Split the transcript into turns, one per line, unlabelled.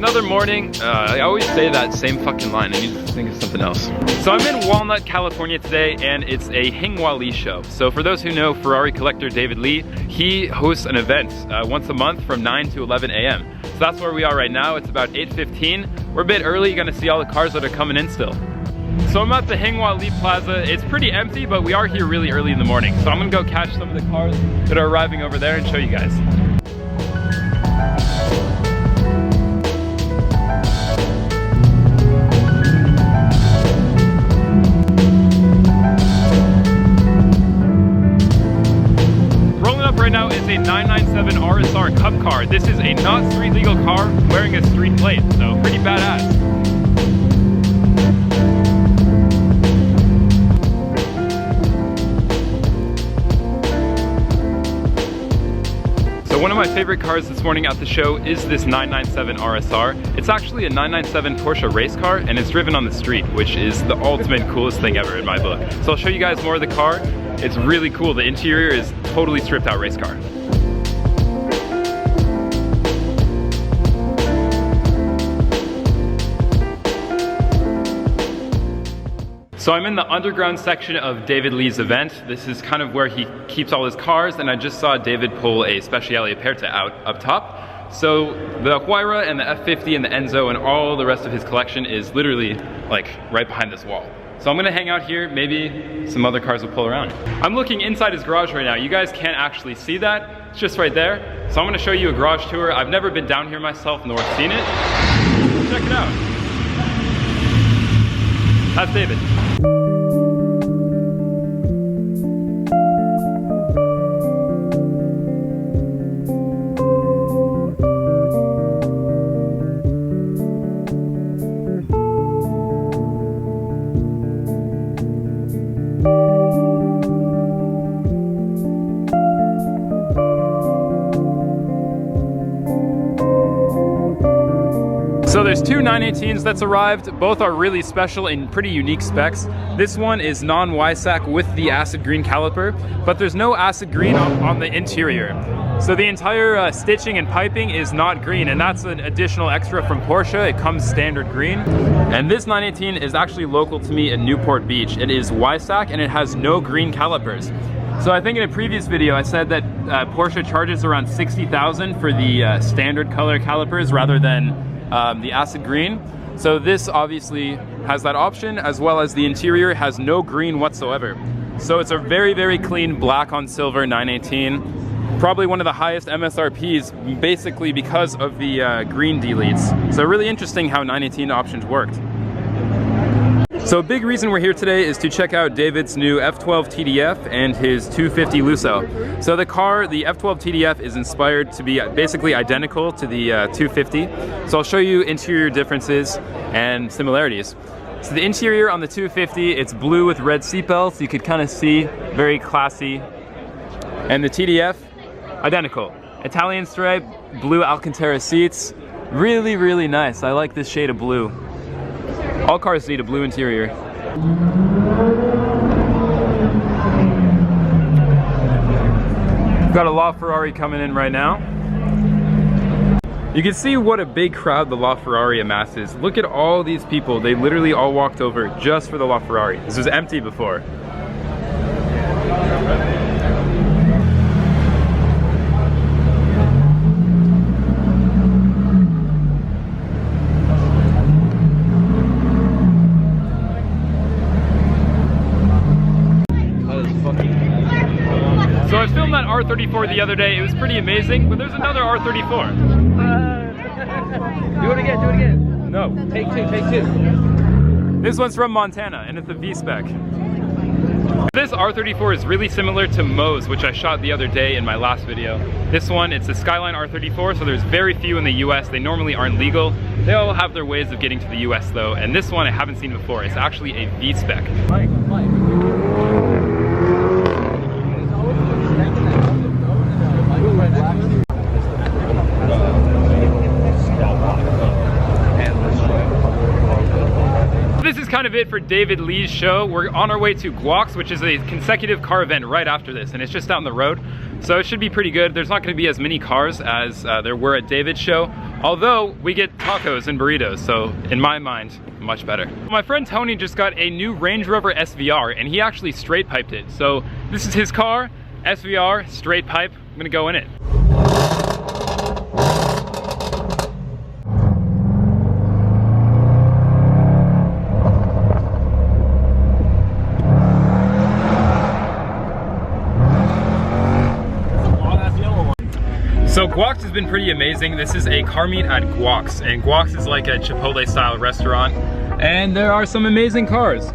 another morning. I always say that same fucking line. I need to think of something else. So I'm in Walnut, California today, and it's a Hingwa Lee show. So for those who know Ferrari collector David Lee, he hosts an event once a month from 9 to 11 a.m. So that's where we are right now. It's about 8:15. We're a bit early. You're gonna see all the cars that are coming in still. So I'm at the Hingwa Lee Plaza. It's pretty empty, but we are here really early in the morning. So I'm gonna go catch some of the cars that are arriving over there and show you guys. Right now is a 997 RSR Cup car. This is a not street legal car wearing a street plate, so pretty badass. So one of my favorite cars this morning at the show is this 997 RSR. It's actually a 997 Porsche race car and it's driven on the street, which is the ultimate coolest thing ever in my book. So I'll show you guys more of the car. It's really cool. The interior is totally stripped out race car. So I'm in the underground section of David Lee's event. This is kind of where he keeps all his cars, and I just saw David pull a Speciale Aperta out up top. So the Huayra and the F50 and the Enzo and all the rest of his collection is literally like right behind this wall. So I'm gonna hang out here, maybe some other cars will pull around. I'm looking inside his garage right now. You guys can't actually see that, it's just right there. So I'm gonna show you a garage tour. I've never been down here myself nor seen it. Check it out. That's David. So there's two 918s that's arrived. Both are really special and pretty unique specs. This one is non-WISAC with the acid green caliper, but there's no acid green on the interior. So the entire stitching and piping is not green, and that's an additional extra from Porsche. It comes standard green. And this 918 is actually local to me in Newport Beach. It is WISAC and it has no green calipers. So I think in a previous video I said that Porsche charges around 60,000 for the standard color calipers rather than the acid green. So this obviously has that option, as well as the interior has no green whatsoever. So it's a very, very clean black on silver 918. Probably one of the highest MSRPs, basically because of the green deletes. So really interesting how 918 options worked. So a big reason we're here today is to check out David's new F12 TDF and his 250 Lusso. So the car, the F12 TDF, is inspired to be basically identical to the 250. So I'll show you interior differences and similarities. So the interior on the 250, it's blue with red seatbelts. You could kind of see, very classy. And the TDF, identical. Italian stripe, blue Alcantara seats. Really, really nice. I like this shade of blue. All cars need a blue interior. We've got a LaFerrari coming in right now. You can see what a big crowd the LaFerrari amasses. Look at all these people. They literally all walked over just for the LaFerrari. This was empty before. So I filmed that R34 the other day. It was pretty amazing, but there's another R34.
Do it again, do it again.
No.
Take two.
This one's from Montana, and it's a V-spec. This R34 is really similar to Moe's, which I shot the other day in my last video. This one, it's a Skyline R34, so there's very few in the US. They normally aren't legal. They all have their ways of getting to the US though, and this one I haven't seen before. It's actually a V-spec. This is kind of it for David Lee's show. We're on our way to Guaux, which is a consecutive car event right after this, and it's just down the road. So it should be pretty good. There's not going to be as many cars as there were at David's show. Although we get tacos and burritos, so in my mind, much better. My friend Tony just got a new Range Rover SVR and he actually straight piped it. So this is his car, SVR, straight pipe. I'm gonna go in it. So Guax has been pretty amazing. This is a car meet at Guax, and Guax is like a Chipotle style restaurant, and there are some amazing cars.